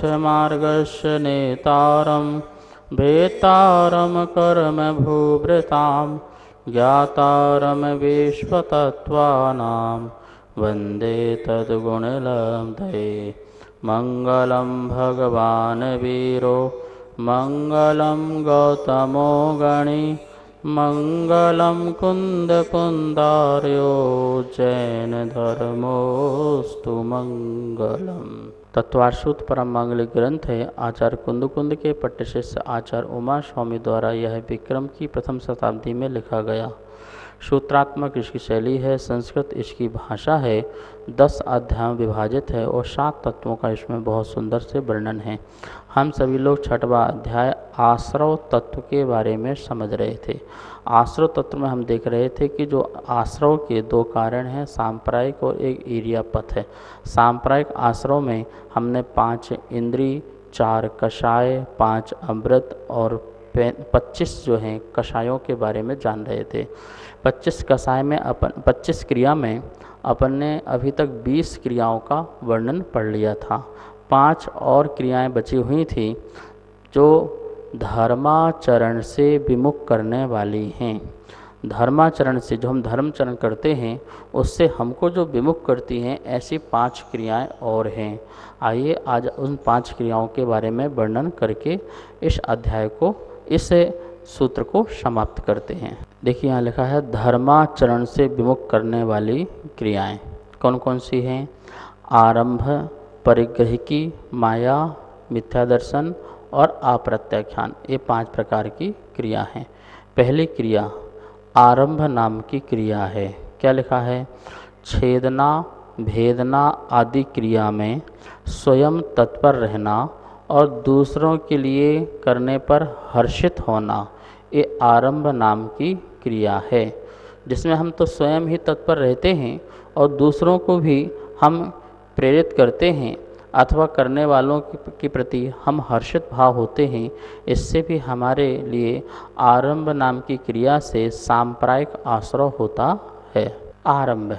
मोक्षमार्गस्य नेतारं भेतारं कर्मभूभृतां ज्ञातारं विश्वतत्त्वानां वन्दे तद्गुणलब्धये। मङ्गलं भगवान् वीरो मङ्गलं गौतमो गणी मङ्गलं कुन्दकुन्दार्यो जैनधर्मोऽस्तु मङ्गलम्। तत्वार्षूत परम मांगलिक ग्रंथ है। आचार्य कुंद के पट्ट शिष्य आचार्य उमा स्वामी द्वारा यह विक्रम की प्रथम शताब्दी में लिखा गया। सूत्रात्मक इसकी शैली है, संस्कृत इसकी भाषा है, 10 अध्यायों विभाजित है और 7 तत्वों का इसमें बहुत सुंदर से वर्णन है। हम सभी लोग 6वां अध्याय आश्रव तत्व के बारे में समझ रहे थे। आश्रव तत्व में हम देख रहे थे कि जो आश्रव के 2 कारण हैं, सांप्रायिक और एक इरियापथ है। सांप्रायिक आश्रव में हमने 5 इंद्री, 4 कषाय, 5 अमृत और 25 जो हैं कषायों के बारे में जान रहे थे। 25 कषाय में 25 क्रिया में अपन ने अभी तक 20 क्रियाओं का वर्णन पढ़ लिया था। 5 और क्रियाएं बची हुई थी जो धर्माचरण से विमुख करने वाली हैं। धर्माचरण से जो हम धर्मचरण करते हैं उससे हमको जो विमुख करती हैं, ऐसी 5 क्रियाएं और हैं। आइए आज उन 5 क्रियाओं के बारे में वर्णन करके इस अध्याय को, इस सूत्र को समाप्त करते हैं। देखिए यहाँ लिखा है धर्माचरण से विमुख करने वाली क्रियाएं कौन कौन सी हैं। आरंभ, परिग्रहिकी, माया, मिथ्या दर्शन और अप्रत्याख्यान, ये 5 प्रकार की क्रिया हैं। पहली क्रिया आरंभ नाम की क्रिया है। क्या लिखा है? छेदना, भेदना आदि क्रिया में स्वयं तत्पर रहना और दूसरों के लिए करने पर हर्षित होना, ये आरंभ नाम की क्रिया है। जिसमें हम तो स्वयं ही तत्पर रहते हैं और दूसरों को भी हम प्रेरित करते हैं अथवा करने वालों के प्रति हम हर्षित भाव होते हैं। इससे भी हमारे लिए आरंभ नाम की क्रिया से सांप्रायिक आश्रव होता है। आरंभ,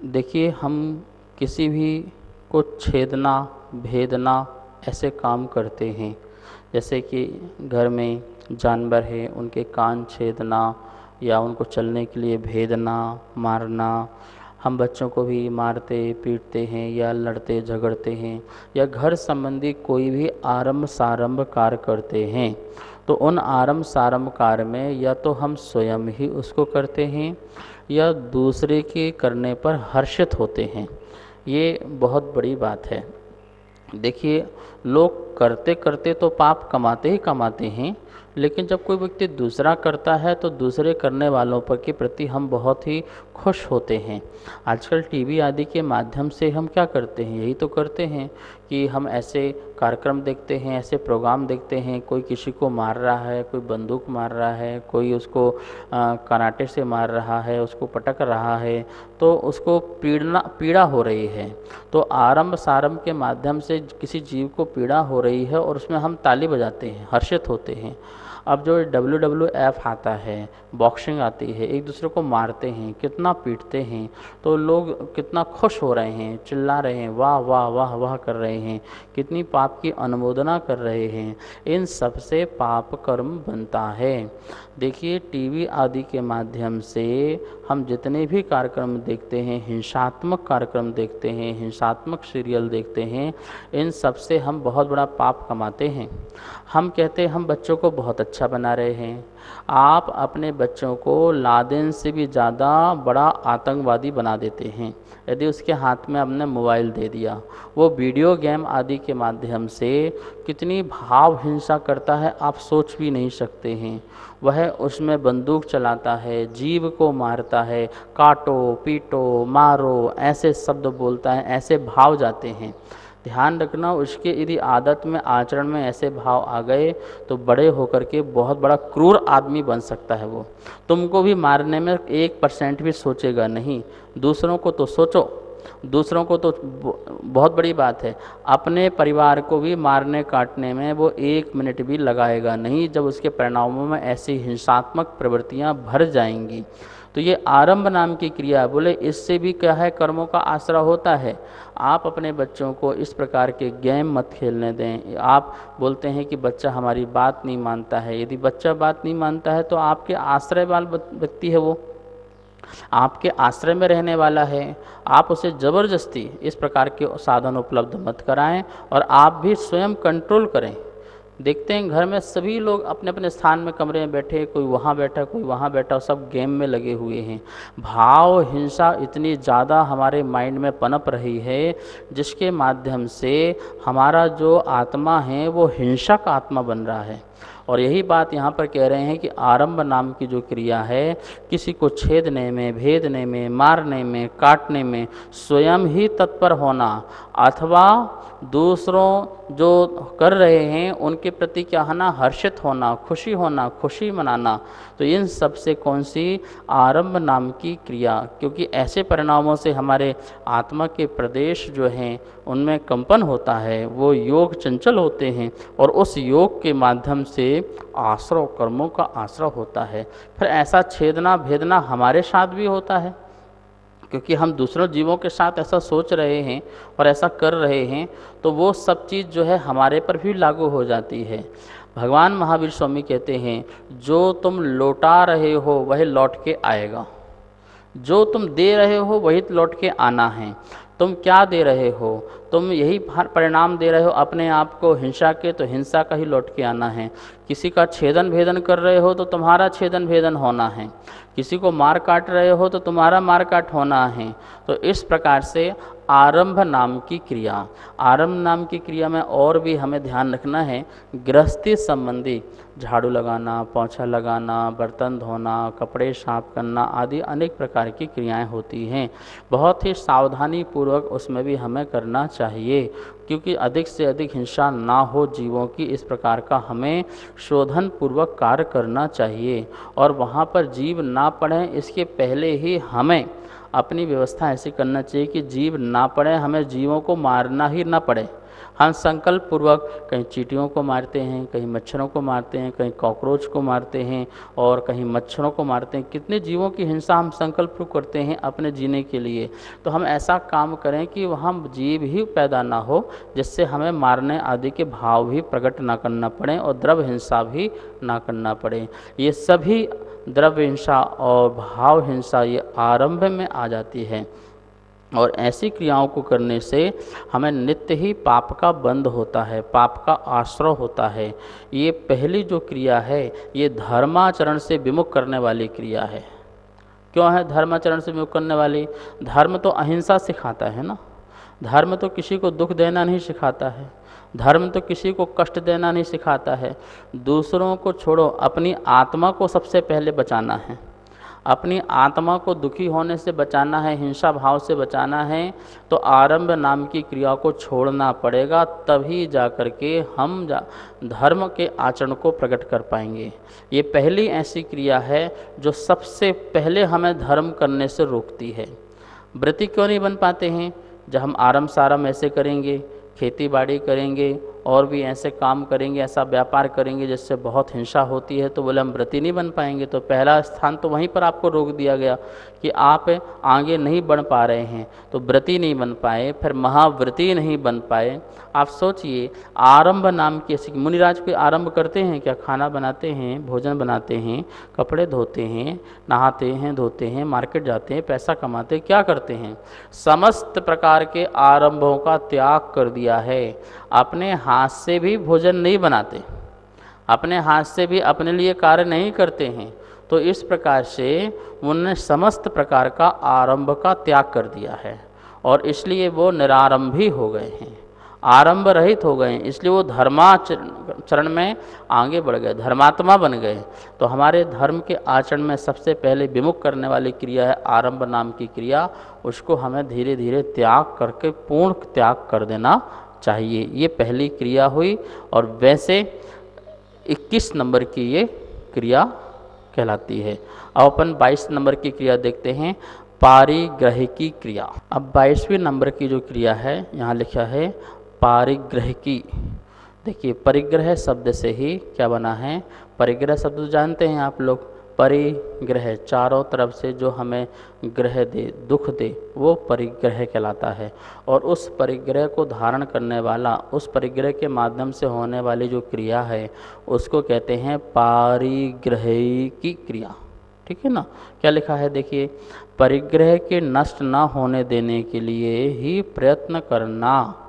देखिए हम किसी भी को छेदना, भेदना ऐसे काम करते हैं। जैसे कि घर में जानवर है, उनके कान छेदना या उनको चलने के लिए भेदना, मारना। हम बच्चों को भी मारते पीटते हैं या लड़ते झगड़ते हैं या घर संबंधी कोई भी आरंभ सारंभ कार्य करते हैं। तो उन आरंभ सारंभ कार्य में या तो हम स्वयं ही उसको करते हैं या दूसरे के करने पर हर्षित होते हैं। ये बहुत बड़ी बात है। देखिए लोग करते करते तो पाप कमाते ही कमाते हैं, लेकिन जब कोई व्यक्ति दूसरा करता है तो दूसरे करने वालों पर के प्रति हम बहुत ही खुश होते हैं। आजकल टीवी आदि के माध्यम से हम क्या करते हैं, यही तो करते हैं कि हम ऐसे कार्यक्रम देखते हैं, ऐसे प्रोग्राम देखते हैं। कोई किसी को मार रहा है, कोई बंदूक मार रहा है, कोई उसको कराटे से मार रहा है, उसको पटक रहा है, तो उसको पीड़ा हो रही है। तो आरंभ सारंभ के माध्यम से किसी जीव को पीड़ा हो रही है और उसमें हम ताली बजाते हैं, हर्षित होते हैं। अब जो WWF आता है, बॉक्सिंग आती है, एक दूसरे को मारते हैं, कितना पीटते हैं, तो लोग कितना खुश हो रहे हैं, चिल्ला रहे हैं, वाह वाह वाह वाह कर रहे हैं, कितनी पाप की अनुमोदना कर रहे हैं। इन सब से पाप कर्म बनता है। देखिए टीवी आदि के माध्यम से हम जितने भी कार्यक्रम देखते हैं, हिंसात्मक कार्यक्रम देखते हैं, हिंसात्मक सीरियल देखते हैं, इन सब से हम बहुत बड़ा पाप कमाते हैं। हम कहते हैं हम बच्चों को बहुत अच्छा बना रहे हैं। आप अपने बच्चों को लादेन से भी ज़्यादा बड़ा आतंकवादी बना देते हैं यदि उसके हाथ में आपने मोबाइल दे दिया। वो वीडियो गेम आदि के माध्यम से कितनी भाव हिंसा करता है आप सोच भी नहीं सकते हैं। वह उसमें बंदूक चलाता है, जीव को मारता है, काटो पीटो मारो ऐसे शब्द बोलता है, ऐसे भाव जाते हैं। ध्यान रखना, उसके यदि आदत में आचरण में ऐसे भाव आ गए तो बड़े होकर के बहुत बड़ा क्रूर आदमी बन सकता है। वो तुमको भी मारने में 1% भी सोचेगा नहीं। दूसरों को तो सोचो, दूसरों को तो बहुत बड़ी बात है, अपने परिवार को भी मारने काटने में वो 1 मिनट भी लगाएगा नहीं। जब उसके परिणामों में ऐसी हिंसात्मक प्रवृत्तियां भर जाएंगी तो ये आरंभ नाम की क्रिया, बोले इससे भी क्या है, कर्मों का आश्रय होता है। आप अपने बच्चों को इस प्रकार के गेम मत खेलने दें। आप बोलते हैं कि बच्चा हमारी बात नहीं मानता है, यदि बच्चा बात नहीं मानता है तो आपके आश्रय वाला व्यक्ति है, वो आपके आश्रय में रहने वाला है, आप उसे ज़बरदस्ती इस प्रकार के साधन उपलब्ध मत कराएं और आप भी स्वयं कंट्रोल करें। देखते हैं घर में सभी लोग अपने अपने स्थान में कमरे में बैठे, कोई वहाँ बैठा कोई वहाँ बैठा, सब गेम में लगे हुए हैं। भाव हिंसा इतनी ज़्यादा हमारे माइंड में पनप रही है, जिसके माध्यम से हमारा जो आत्मा है वो हिंसक आत्मा बन रहा है। और यही बात यहाँ पर कह रहे हैं कि आरंभ नाम की जो क्रिया है, किसी को छेदने में, भेदने में, मारने में, काटने में स्वयं ही तत्पर होना, अथवा दूसरों जो कर रहे हैं उनके प्रति क्या होना, हर्षित होना, खुशी मनाना, तो इन सब से कौन सी, आरंभ नाम की क्रिया। क्योंकि ऐसे परिणामों से हमारे आत्मा के प्रदेश जो हैं उनमें कंपन होता है, वो योग चंचल होते हैं और उस योग के माध्यम से आश्रय, कर्मों का आश्रय होता है। फिर ऐसा छेदना भेदना हमारे साथ भी होता है, क्योंकि हम दूसरों जीवों के साथ ऐसा सोच रहे हैं और ऐसा कर रहे हैं, तो वो सब चीज़ जो है हमारे पर भी लागू हो जाती है। भगवान महावीर स्वामी कहते हैं, जो तुम लौटा रहे हो वही लौट के आएगा, जो तुम दे रहे हो वही लौट के आना है। तुम क्या दे रहे हो, तुम यही परिणाम दे रहे हो अपने आप को हिंसा के, तो हिंसा का ही लौट के आना है। किसी का छेदन भेदन कर रहे हो तो तुम्हारा छेदन भेदन होना है, किसी को मार काट रहे हो तो तुम्हारा मार काट होना है। तो इस प्रकार से आरंभ नाम की क्रिया, आरंभ नाम की क्रिया में और भी हमें ध्यान रखना है, गृहस्थी संबंधी झाड़ू लगाना, पोंछा लगाना, बर्तन धोना, कपड़े साफ करना आदि अनेक प्रकार की क्रियाएं होती हैं। बहुत ही सावधानी पूर्वक उसमें भी हमें करना चाहिए, क्योंकि अधिक से अधिक हिंसा ना हो जीवों की, इस प्रकार का हमें शोधन पूर्वक कार्य करना चाहिए। और वहाँ पर जीव ना पड़े इसके पहले ही हमें अपनी व्यवस्था ऐसी करना चाहिए कि जीव ना पड़े, हमें जीवों को मारना ही ना पड़े। हम संकल्प पूर्वक कहीं चींटियों को मारते हैं, कहीं मच्छरों को मारते हैं, कहीं कॉकरोच को मारते हैं और कहीं मच्छरों को मारते हैं। कितने जीवों की हिंसा हम संकल्प पूर्वक करते हैं अपने जीने के लिए। तो हम ऐसा काम करें कि वहाँ जीव ही पैदा ना हो, जिससे हमें मारने आदि के भाव भी प्रकट ना करना पड़े और द्रव्य हिंसा भी ना करना पड़े। ये सभी द्रव्य हिंसा और भाव हिंसा ये आरंभ में आ जाती है, और ऐसी क्रियाओं को करने से हमें नित्य ही पाप का बंध होता है, पाप का आश्रय होता है। ये पहली जो क्रिया है ये धर्माचरण से विमुख करने वाली क्रिया है। क्यों है धर्माचरण से विमुख करने वाली? धर्म तो अहिंसा सिखाता है ना, धर्म तो किसी को दुख देना नहीं सिखाता है, धर्म तो किसी को कष्ट देना नहीं सिखाता है। दूसरों को छोड़ो, अपनी आत्मा को सबसे पहले बचाना है, अपनी आत्मा को दुखी होने से बचाना है, हिंसा भाव से बचाना है, तो आरंभ नाम की क्रिया को छोड़ना पड़ेगा, तभी जाकर के हम धर्म के आचरण को प्रकट कर पाएंगे। ये पहली ऐसी क्रिया है जो सबसे पहले हमें धर्म करने से रोकती है। व्रती क्यों नहीं बन पाते हैं? जब हम आरंभ सारंभ ऐसे करेंगे, खेती बाड़ी करेंगे और भी ऐसे काम करेंगे, ऐसा व्यापार करेंगे जिससे बहुत हिंसा होती है, तो बोले हम व्रती नहीं बन पाएंगे। तो पहला स्थान तो वहीं पर आपको रोक दिया गया कि आप आगे नहीं बढ़ पा रहे हैं, तो व्रती नहीं बन पाए, फिर महाव्रती नहीं बन पाए। आप सोचिए, आरंभ नाम की ऐसी मुनिराज कोई आरंभ करते हैं क्या? खाना बनाते हैं, भोजन बनाते हैं, कपड़े धोते हैं, नहाते हैं, धोते हैं, मार्केट जाते हैं, पैसा कमाते हैं, क्या करते हैं? समस्त प्रकार के आरंभों का त्याग कर दिया है। अपने हाथ से भी भोजन नहीं बनाते, अपने हाथ से भी अपने लिए कार्य नहीं करते हैं। तो इस प्रकार से उन्होंने समस्त प्रकार का आरंभ का त्याग कर दिया है, और इसलिए वो निरारंभी हो गए हैं, आरंभ रहित हो गए, इसलिए वो धर्माचरण में आगे बढ़ गए, धर्मात्मा बन गए। तो हमारे धर्म के आचरण में सबसे पहले विमुख करने वाली क्रिया है आरंभ नाम की क्रिया, उसको हमें धीरे धीरे त्याग करके पूर्ण त्याग कर देना चाहिए। ये पहली क्रिया हुई, और वैसे 21 नंबर की ये क्रिया कहलाती है। अब अपन 22 नंबर की क्रिया देखते हैं, पारिग्रहिकी क्रिया। अब 22वें नंबर की जो क्रिया है यहाँ लिखा है पारिग्रहिकी। देखिए, परिग्रह शब्द से ही क्या बना है? परिग्रह शब्द तो जानते हैं आप लोग, परिग्रह, चारों तरफ से जो हमें ग्रह दे, दुख दे, वो परिग्रह कहलाता है। और उस परिग्रह को धारण करने वाला, उस परिग्रह के माध्यम से होने वाली जो क्रिया है उसको कहते हैं पारिग्रही क्रिया। ठीक है ना। क्या लिखा है देखिए, परिग्रह के नष्ट ना होने देने के लिए ही प्रयत्न करना,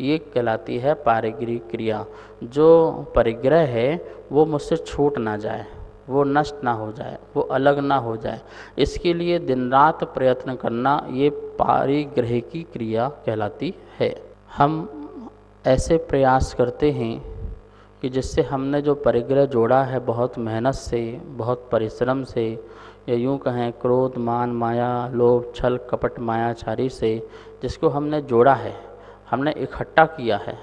ये कहलाती है पारिग्रही क्रिया। जो परिग्रह है वो मुझसे छूट ना जाए, वो नष्ट ना हो जाए, वो अलग ना हो जाए, इसके लिए दिन रात प्रयत्न करना, ये पारिग्रह की क्रिया कहलाती है। हम ऐसे प्रयास करते हैं कि जिससे हमने जो परिग्रह जोड़ा है बहुत मेहनत से, बहुत परिश्रम से, या यूँ कहें क्रोध मान माया लोभ छल कपट मायाचारी से जिसको हमने जोड़ा है, हमने इकट्ठा किया है।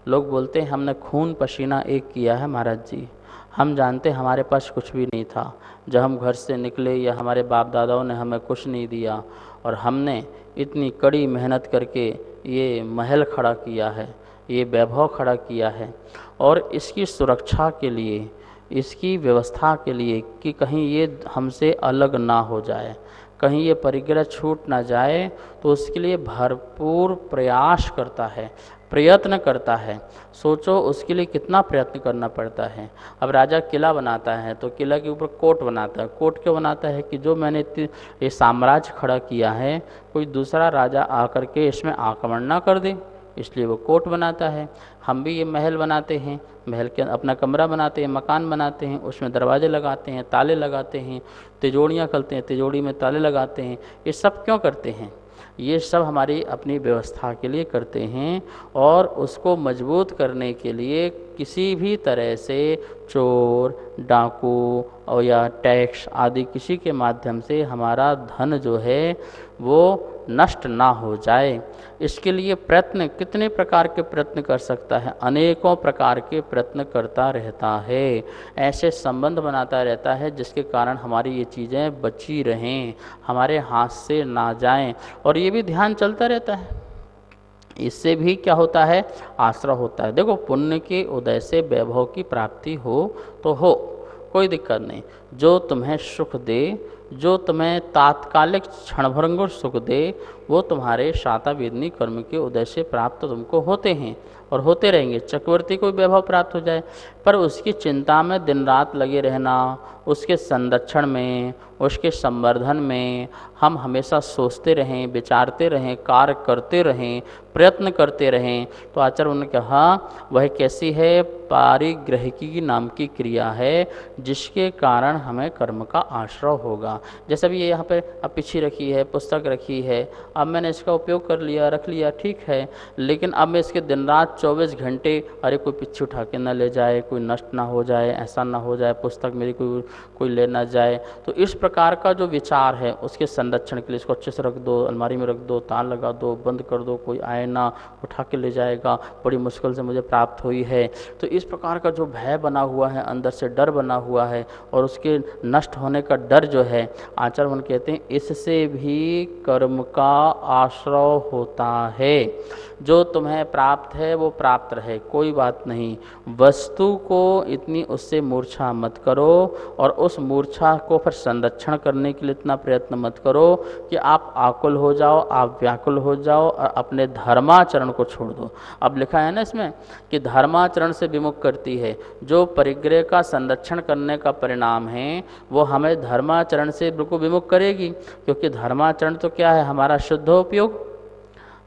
लोग बोलते हैं हमने खून पसीना एक किया है महाराज जी। हम जानते हमारे पास कुछ भी नहीं था। जब हम घर से निकले या हमारे बाप दादाओं ने हमें कुछ नहीं दिया, और हमने इतनी कड़ी मेहनत करके ये महल खड़ा किया है, ये वैभव खड़ा किया है, और इसकी सुरक्षा के लिए, इसकी व्यवस्था के लिए कि कहीं ये हमसे अलग ना हो जाए, कहीं ये परिग्रह छूट ना जाए, तो उसके लिए भरपूर प्रयास करता है, प्रयत्न करता है। सोचो उसके लिए कितना प्रयत्न करना पड़ता है। अब राजा किला बनाता है तो किला के ऊपर कोट बनाता है। कोट क्यों बनाता है कि जो मैंने ये साम्राज्य खड़ा किया है, कोई दूसरा राजा आकर के इसमें आक्रमण ना कर दे, इसलिए वो कोट बनाता है। हम भी ये महल बनाते हैं, महल के अपना कमरा बनाते हैं, मकान बनाते हैं, उसमें दरवाजे लगाते हैं, ताले लगाते हैं, तिजोड़ियाँ खोलते हैं, तिजोड़ी में ताले लगाते हैं। ये सब क्यों करते हैं? ये सब हमारी अपनी व्यवस्था के लिए करते हैं, और उसको मजबूत करने के लिए किसी भी तरह से चोर डाकू और या टैक्स आदि किसी के माध्यम से हमारा धन जो है वो नष्ट ना हो जाए, इसके लिए प्रयत्न, कितने प्रकार के प्रयत्न कर सकता है, अनेकों प्रकार के प्रयत्न करता रहता है। ऐसे संबंध बनाता रहता है जिसके कारण हमारी ये चीज़ें बची रहें, हमारे हाथ से ना जाएं, और ये भी ध्यान चलता रहता है। इससे भी क्या होता है, आश्रय होता है। देखो, पुण्य के उदय से वैभव की प्राप्ति हो तो हो, कोई दिक्कत नहीं। जो तुम्हें सुख दे, जो तुम्हें तात्कालिक क्षणभंगुर सुख दे, वो तुम्हारे शातावेदनी कर्म के उदय से प्राप्त तुमको होते हैं और होते रहेंगे। चक्रवर्ती को वैभव प्राप्त हो जाए, पर उसकी चिंता में दिन रात लगे रहना, उसके संरक्षण में, उसके संवर्धन में हम हमेशा सोचते रहें, विचारते रहें, कार्य करते रहें, प्रयत्न करते रहें, तो आचार्य उन्होंने कहा वह कैसी है, पारिग्रहिकी नाम की क्रिया है जिसके कारण हमें कर्म का आश्रय होगा। जैसे भी ये यहाँ पे अब पीछे रखी है, पुस्तक रखी है, अब मैंने इसका उपयोग कर लिया, रख लिया, ठीक है, लेकिन अब मैं इसके दिन रात 24 घंटे, अरे कोई पीछे उठा के ना ले जाए, कोई नष्ट ना हो जाए, ऐसा ना हो जाए, पुस्तक मेरी कोई ले ना जाए, तो इस प्रकार का जो विचार है उसके संरक्षण के लिए इसको अच्छे से रख दो, अलमारी में रख दो, ताला लगा दो, बंद कर दो, कोई आए ना, उठा के ले जाएगा, बड़ी मुश्किल से मुझे प्राप्त हुई है। तो इस प्रकार का जो भय बना हुआ है, अंदर से डर बना हुआ है, और उसके नष्ट होने का डर जो है, आचार्य मन कहते हैं इससे भी कर्म का आश्रय होता है। जो तुम्हें प्राप्त है वो प्राप्त रहे, कोई बात नहीं, वस्तु को इतनी उससे मूर्छा मत करो, और उस मूर्छा को फिर संरक्षण करने के लिए इतना प्रयत्न मत करो कि आप आकुल हो जाओ, आप व्याकुल हो जाओ और अपने धर्माचरण को छोड़ दो। अब लिखा है ना इसमें कि धर्माचरण से विमुख करती है। जो परिग्रह का संरक्षण करने का परिणाम है वो हमें धर्माचरण से बिल्कुल विमुख करेगी, क्योंकि धर्माचरण तो क्या है, हमारा शुद्ध उपयोग,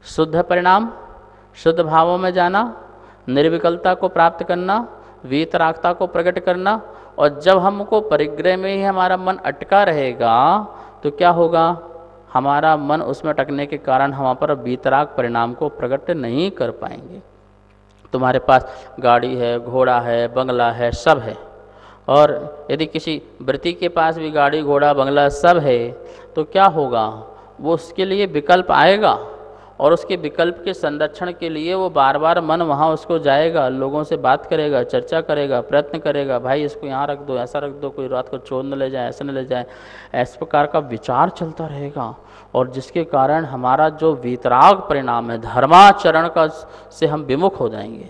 शुद्ध परिणाम, शुद्ध भावों में जाना, निर्विकलता को प्राप्त करना, वीतरागता को प्रकट करना। और जब हमको परिग्रह में ही हमारा मन अटका रहेगा तो क्या होगा, हमारा मन उसमें अटकने के कारण हम वहाँ पर वीतराग परिणाम को प्रकट नहीं कर पाएंगे। तुम्हारे पास गाड़ी है, घोड़ा है, बंगला है, सब है, और यदि किसी व्रती के पास भी गाड़ी घोड़ा बंगला सब है, तो क्या होगा, वो उसके लिए विकल्प आएगा, और उसके विकल्प के संरक्षण के लिए वो बार बार मन वहाँ उसको जाएगा, लोगों से बात करेगा, चर्चा करेगा, प्रयत्न करेगा, भाई इसको यहाँ रख दो, ऐसा रख दो, कोई रात को चोर न ले जाए, ऐसा न ले जाए, इस प्रकार का विचार चलता रहेगा। और जिसके कारण हमारा जो वीतराग परिणाम है, धर्माचरण का से हम विमुख हो जाएंगे,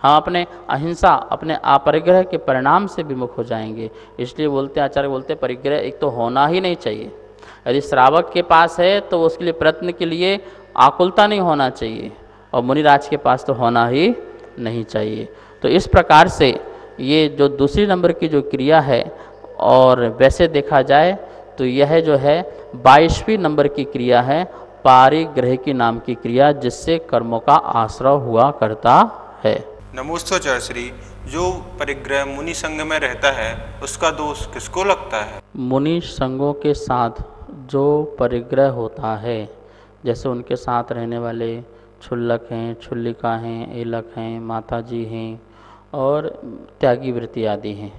हम अपने अहिंसा, अपने अपरिग्रह के परिणाम से विमुख हो जाएंगे। इसलिए बोलते आचार्य बोलते परिग्रह एक तो होना ही नहीं चाहिए। यदि श्रावक के पास है तो उसके लिए प्रयत्न के लिए आकुलता नहीं होना चाहिए, और मुनिराज के पास तो होना ही नहीं चाहिए। तो इस प्रकार से ये जो दूसरी नंबर की जो क्रिया है, और वैसे देखा जाए तो यह जो है 22वीं नंबर की क्रिया है, पारिग्रह की नाम की क्रिया, जिससे कर्मों का आश्रय हुआ करता है। नमोस्तुचार्य। जो परिग्रह मुनि संग में रहता है उसका दोष किसको लगता है? मुनि संगों के साथ जो परिग्रह होता है, जैसे उनके साथ रहने वाले क्षुल्लक हैं, क्षुल्लिका हैं, एलक हैं, माताजी हैं और त्यागी वृत्ति आदि हैं,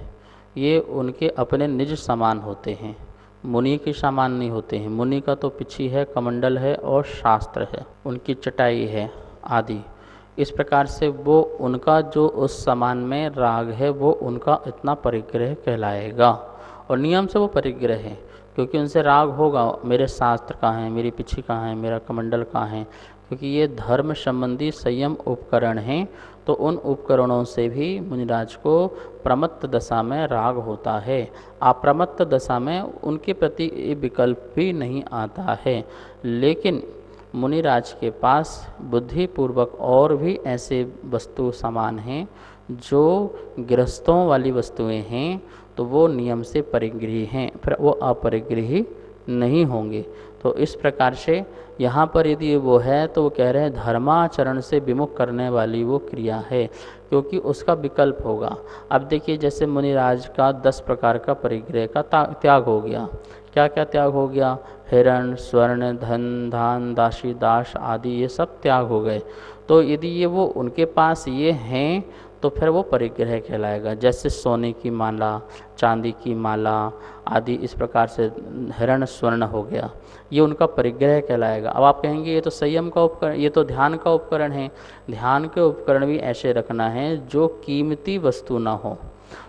ये उनके अपने निज समान होते हैं, मुनि के समान नहीं होते हैं। मुनि का तो पिछी है, कमंडल है और शास्त्र है, उनकी चटाई है आदि। इस प्रकार से वो उनका जो उस समान में राग है वो उनका इतना परिग्रह कहलाएगा, और नियम से वो परिग्रह है, क्योंकि उनसे राग होगा, मेरे शास्त्र कहाँ है, मेरी पिछी कहाँ है, मेरा कमंडल कहाँ है, क्योंकि ये धर्म संबंधी संयम उपकरण हैं। तो उन उपकरणों से भी मुनिराज को प्रमत्त दशा में राग होता है। अप्रमत्त दशा में उनके प्रति विकल्प भी नहीं आता है। लेकिन मुनिराज के पास बुद्धिपूर्वक और भी ऐसे वस्तु सामान हैं जो गृहस्थों वाली वस्तुएं हैं, तो वो नियम से परिग्रही हैं, फिर वो अपरिग्रही नहीं होंगे। तो इस प्रकार से यहाँ पर यदि वो है तो वो कह रहे हैं धर्माचरण से विमुख करने वाली वो क्रिया है, क्योंकि उसका विकल्प होगा। अब देखिए जैसे मुनिराज का 10 प्रकार का परिग्रह का त्याग हो गया। क्या क्या त्याग हो गया? हिरण, स्वर्ण, धन, धान, दासी, दास आदि ये सब त्याग हो गए। तो यदि ये वो उनके पास ये हैं तो फिर वो परिग्रह कहलाएगा। जैसे सोने की माला, चांदी की माला आदि, इस प्रकार से हिरण स्वर्ण हो गया, ये उनका परिग्रह कहलाएगा। अब आप कहेंगे ये तो संयम का उपकरण, ये तो ध्यान का उपकरण है। ध्यान के उपकरण भी ऐसे रखना है जो कीमती वस्तु ना हो,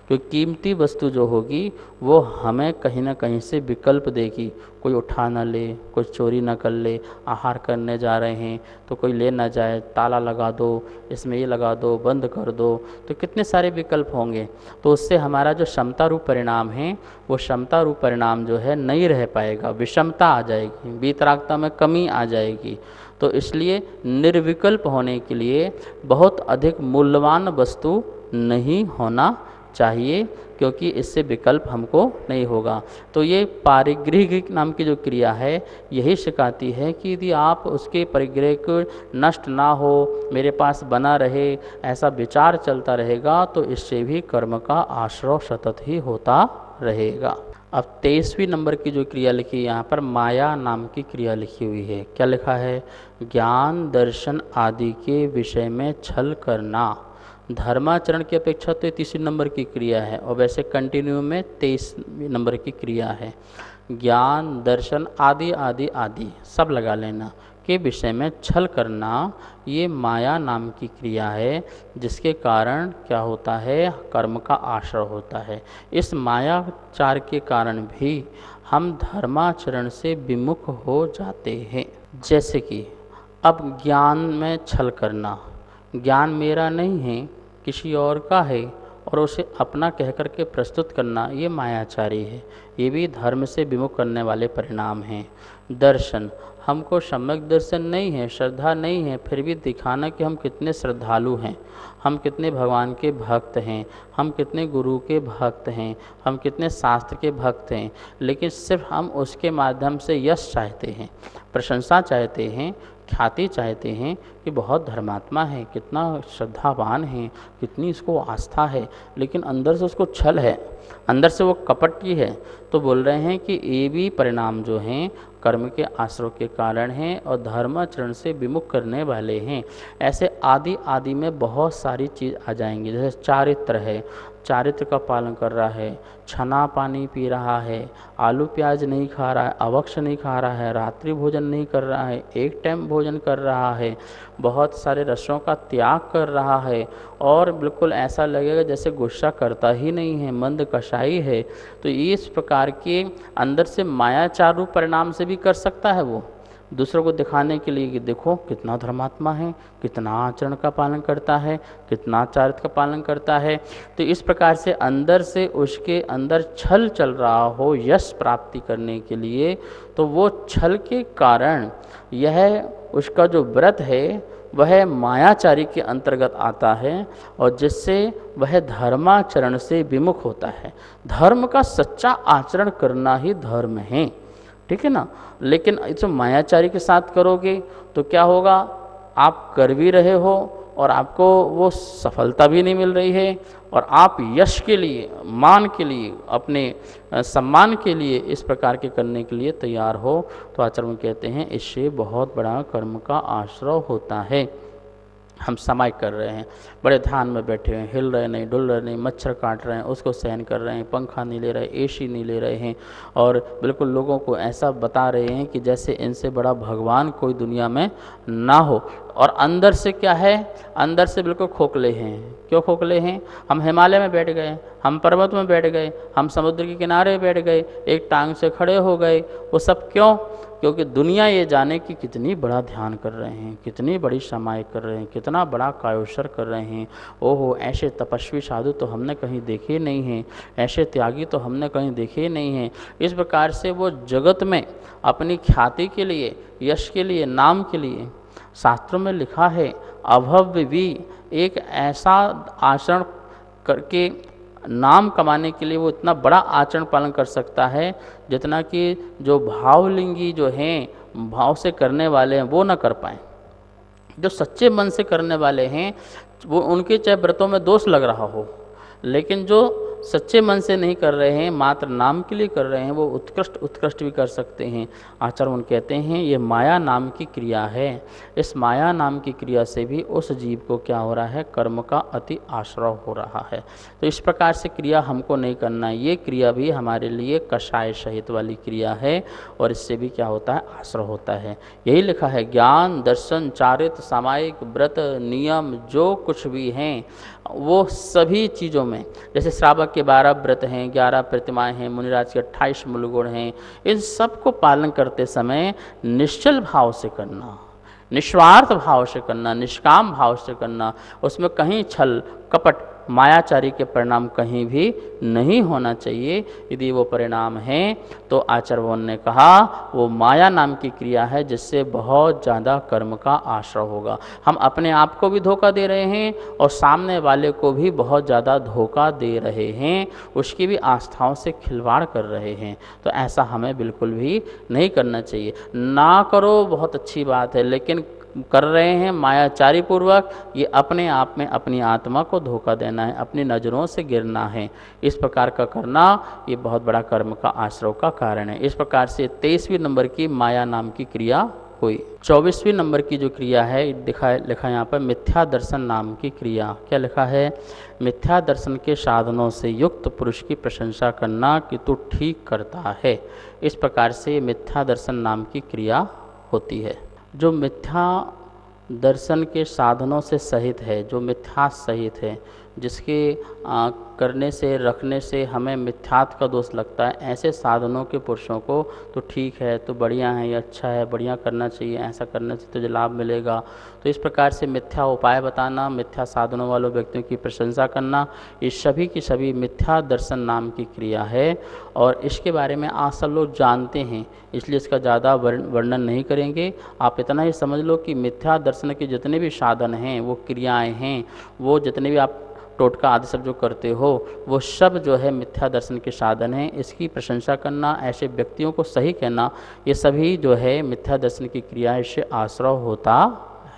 क्योंकि कीमती वस्तु जो होगी वो हमें कहीं ना कहीं से विकल्प देगी। कोई उठा ना ले, कोई चोरी ना कर ले, आहार करने जा रहे हैं तो कोई ले ना जाए, ताला लगा दो, इसमें ये लगा दो, बंद कर दो, तो कितने सारे विकल्प होंगे। तो उससे हमारा जो क्षमता रूप परिणाम है वो क्षमता रूप परिणाम जो है नहीं रह पाएगा, विषमता आ जाएगी, वीतरागता में कमी आ जाएगी। तो इसलिए निर्विकल्प होने के लिए बहुत अधिक मूल्यवान वस्तु नहीं होना चाहिए, क्योंकि इससे विकल्प हमको नहीं होगा। तो ये पारिग्रह नाम की जो क्रिया है यही सिखाती है कि यदि आप उसके परिग्रह को नष्ट ना हो, मेरे पास बना रहे, ऐसा विचार चलता रहेगा तो इससे भी कर्म का आश्रय सतत ही होता रहेगा। अब 23वीं नंबर की जो क्रिया लिखी है यहाँ पर माया नाम की क्रिया लिखी हुई है। क्या लिखा है? ज्ञान दर्शन आदि के विषय में छल करना। धर्माचरण की अपेक्षा तो ये 3 नंबर की क्रिया है, और वैसे कंटिन्यू में 23 नंबर की क्रिया है। ज्ञान दर्शन आदि आदि आदि सब लगा लेना के विषय में छल करना, ये माया नाम की क्रिया है, जिसके कारण क्या होता है? कर्म का आश्रय होता है। इस मायाचार के कारण भी हम धर्माचरण से विमुख हो जाते हैं। जैसे कि अब ज्ञान में छल करना, ज्ञान मेरा नहीं है, किसी और का है, और उसे अपना कह कर के प्रस्तुत करना, ये मायाचारी है। ये भी धर्म से विमुख करने वाले परिणाम हैं। दर्शन, हमको सम्यक दर्शन नहीं है, श्रद्धा नहीं है, फिर भी दिखाना कि हम कितने श्रद्धालु हैं, हम कितने भगवान के भक्त हैं, हम कितने गुरु के भक्त हैं, हम कितने शास्त्र के भक्त हैं, लेकिन सिर्फ हम उसके माध्यम से यश चाहते हैं, प्रशंसा चाहते हैं, ख्याति चाहते हैं कि बहुत धर्मात्मा है, कितना श्रद्धावान है, कितनी इसको आस्था है, लेकिन अंदर से उसको छल है, अंदर से वो कपट की है। तो बोल रहे हैं कि ये भी परिणाम जो हैं कर्म के आश्रय के कारण हैं और धर्माचरण से विमुख करने वाले हैं। ऐसे आदि आदि में बहुत सारी चीज़ आ जाएंगी। जैसे चारित्र है, चारित्र का पालन कर रहा है, छना पानी पी रहा है, आलू प्याज नहीं खा रहा है, अवक्ष नहीं खा रहा है, रात्रि भोजन नहीं कर रहा है, एक टाइम भोजन कर रहा है, बहुत सारे रसों का त्याग कर रहा है, और बिल्कुल ऐसा लगेगा जैसे गुस्सा करता ही नहीं है, मंद कषाई है। तो इस प्रकार के अंदर से मायाचार रूप परिणाम से भी कर सकता है वो, दूसरों को दिखाने के लिए कि देखो कितना धर्मात्मा है, कितना आचरण का पालन करता है, कितना चारित्र का पालन करता है। तो इस प्रकार से अंदर से उसके अंदर छल चल रहा हो यश प्राप्ति करने के लिए, तो वो छल के कारण यह उसका जो व्रत है वह मायाचारी के अंतर्गत आता है और जिससे वह धर्माचरण से विमुख होता है। धर्म का सच्चा आचरण करना ही धर्म है, ठीक है ना। लेकिन इसे मायाचारी के साथ करोगे तो क्या होगा, आप कर भी रहे हो और आपको वो सफलता भी नहीं मिल रही है, और आप यश के लिए, मान के लिए, अपने सम्मान के लिए इस प्रकार के करने के लिए तैयार हो, तो आचार्य कहते हैं इससे बहुत बड़ा कर्म का आश्रय होता है। हम समाय कर रहे हैं, बड़े ध्यान में बैठे हैं, हिल रहे नहीं, डुल रहे नहीं, मच्छर काट रहे हैं उसको सहन कर रहे हैं, पंखा नहीं ले रहे, एसी नहीं ले रहे हैं, और बिल्कुल लोगों को ऐसा बता रहे हैं कि जैसे इनसे बड़ा भगवान कोई दुनिया में ना हो। और अंदर से क्या है, अंदर से बिल्कुल खोखले हैं। क्यों खोखले हैं? हम हिमालय में बैठ गए, हम पर्वत में बैठ गए, हम समुद्र के किनारे बैठ गए, एक टांग से खड़े हो गए। वो सब क्यों? क्योंकि दुनिया ये जाने कि कितनी बड़ा ध्यान कर रहे हैं, कितनी बड़ी समाय कर रहे हैं, कितना बड़ा कायोशर कर रहे हैं। ओहो, ऐसे तपस्वी साधु तो हमने कहीं देखे नहीं हैं, ऐसे त्यागी तो हमने कहीं देखे नहीं हैं। इस प्रकार से वो जगत में अपनी ख्याति के लिए, यश के लिए, नाम के लिए, शास्त्रों में लिखा है अभव्य भी एक ऐसा आचरण करके नाम कमाने के लिए वो इतना बड़ा आचरण पालन कर सकता है जितना कि जो भावलिंगी जो हैं, भाव से करने वाले हैं, वो ना कर पाएँ। जो सच्चे मन से करने वाले हैं वो, उनके चाहे व्रतों में दोष लग रहा हो, लेकिन जो सच्चे मन से नहीं कर रहे हैं, मात्र नाम के लिए कर रहे हैं, वो उत्कृष्ट भी कर सकते हैं। आचार्य उन कहते हैं ये माया नाम की क्रिया है। इस माया नाम की क्रिया से भी उस जीव को क्या हो रहा है, कर्म का अति आश्रय हो रहा है। तो इस प्रकार से क्रिया हमको नहीं करना है। ये क्रिया भी हमारे लिए कषाय सहित वाली क्रिया है और इससे भी क्या होता है, आश्रय होता है। यही लिखा है ज्ञान, दर्शन, चारित्र, सामायिक, व्रत, नियम जो कुछ भी हैं वो सभी चीज़ों में, जैसे श्रावक के 12 व्रत हैं, 11 प्रतिमाएं हैं, मुनिराज के 28 मूलगुण हैं, इन सब को पालन करते समय निश्चल भाव से करना, निस्वार्थ भाव से करना, निष्काम भाव से करना। उसमें कहीं छल, कपट, मायाचारी के परिणाम कहीं भी नहीं होना चाहिए। यदि वो परिणाम हैं तो आचार्यों ने कहा वो माया नाम की क्रिया है जिससे बहुत ज़्यादा कर्म का आश्रय होगा। हम अपने आप को भी धोखा दे रहे हैं और सामने वाले को भी बहुत ज़्यादा धोखा दे रहे हैं, उसकी भी आस्थाओं से खिलवाड़ कर रहे हैं। तो ऐसा हमें बिल्कुल भी नहीं करना चाहिए। ना करो बहुत अच्छी बात है, लेकिन कर रहे हैं मायाचारी पूर्वक, ये अपने आप में अपनी आत्मा को धोखा देना है, अपनी नज़रों से गिरना है। इस प्रकार का करना ये बहुत बड़ा कर्म का आश्रय का कारण है। इस प्रकार से 23वें नंबर की माया नाम की क्रिया हुई। 24वें नंबर की जो क्रिया है लिखा यहाँ पर मिथ्या दर्शन नाम की क्रिया। क्या लिखा है? मिथ्या दर्शन के साधनों से युक्त पुरुष की प्रशंसा करना कि तू ठीक करता है। इस प्रकार से मिथ्या दर्शन नाम की क्रिया होती है। जो मिथ्या दर्शन के साधनों से सहित है, जो मिथ्या सहित है, जिसके करने से, रखने से हमें मिथ्यात्व का दोष लगता है, ऐसे साधनों के पुरुषों को तो ठीक है, तो बढ़िया है, ये अच्छा है, बढ़िया करना चाहिए, ऐसा करने से तुझे लाभ मिलेगा। तो इस प्रकार से मिथ्या उपाय बताना, मिथ्या साधनों वालों व्यक्तियों की प्रशंसा करना, ये सभी की सभी मिथ्या दर्शन नाम की क्रिया है। और इसके बारे में आज सब लोग जानते हैं, इसलिए इसका ज़्यादा वर्णन नहीं करेंगे। आप इतना ही समझ लो कि मिथ्या दर्शन के जितने भी साधन हैं, वो क्रियाएँ हैं, वो जितने भी आप टोटका आदि सब जो करते हो, वो सब जो है मिथ्या दर्शन के साधन हैं। इसकी प्रशंसा करना, ऐसे व्यक्तियों को सही कहना, ये सभी जो है मिथ्या दर्शन की क्रिया से आश्रय होता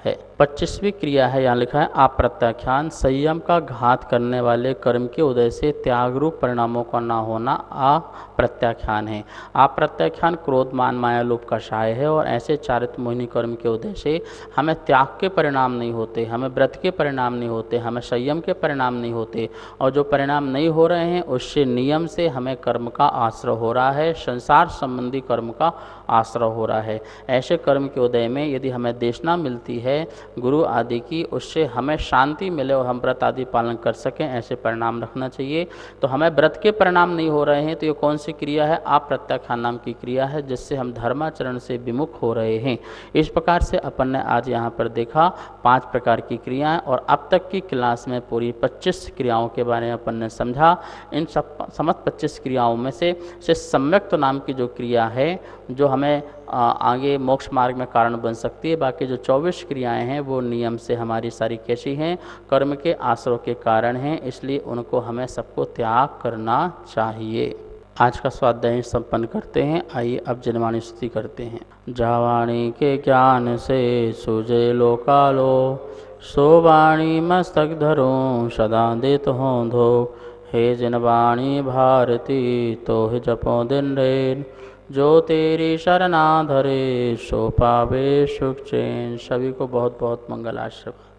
है। 25वीं क्रिया है, यहाँ लिखा है अप्रत्याख्यान। संयम का घात करने वाले कर्म के उदय से त्याग रूप परिणामों का ना होना अप्रत्याख्यान है। अप्रत्याख्यान क्रोध, मान, माया, लोभ का साय है और ऐसे चारित्र मोहिनी कर्म के उदय से हमें त्याग के परिणाम नहीं होते, हमें व्रत के परिणाम नहीं होते, हमें संयम के परिणाम नहीं होते। और जो परिणाम नहीं हो रहे हैं उससे नियम से हमें कर्म का आश्रय हो रहा है, संसार संबंधी कर्म का आश्रय हो रहा है। ऐसे कर्म के उदय में यदि हमें देशना मिलती है है गुरु आदि की, उससे हमें शांति मिले और हम व्रत आदि पालन कर सकें, ऐसे परिणाम रखना चाहिए। तो हमें व्रत के परिणाम नहीं हो रहे हैं तो ये कौन सी क्रिया है? आप प्रत्याख्यान नाम की क्रिया है, जिससे हम धर्माचरण से विमुख हो रहे हैं। इस प्रकार से अपन ने आज यहाँ पर देखा 5 प्रकार की क्रियाएं, और अब तक की क्लास में पूरी 25 क्रियाओं के बारे में अपन ने समझा। इन समस्त 25 क्रियाओं में से सम्यक्त नाम की जो क्रिया है जो हमें आगे मोक्ष मार्ग में कारण बन सकती है, बाकी जो 24 क्रियाएं हैं वो नियम से हमारी सारी कैसी हैं? कर्म के आश्रव के कारण हैं, इसलिए उनको हमें सबको त्याग करना चाहिए। आज का स्वाध्याय संपन्न करते हैं। आइए अब जनवाणी स्तुति करते हैं। जावाणी के ज्ञान से सुजय लोकालो, सो वाणी मस्तक धरो सदा देत हों धो। हे जनवाणी भारती तो ही जपो दिन रेन, जो तेरी शरणा धरे सो पावे सुख चैन। सभी को बहुत बहुत मंगल आशीर्वाद।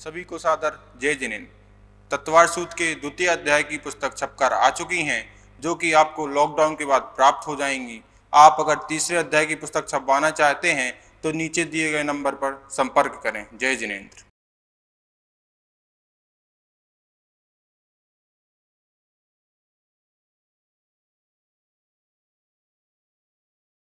सभी को सादर जय जिनेन्द्र। तत्वार सूत्र के द्वितीय अध्याय की पुस्तक छपकर आ चुकी हैं, जो कि आपको लॉकडाउन के बाद प्राप्त हो जाएंगी। आप अगर तीसरे अध्याय की पुस्तक छपवाना चाहते हैं तो नीचे दिए गए नंबर पर संपर्क करें। जय जिनेन्द्र।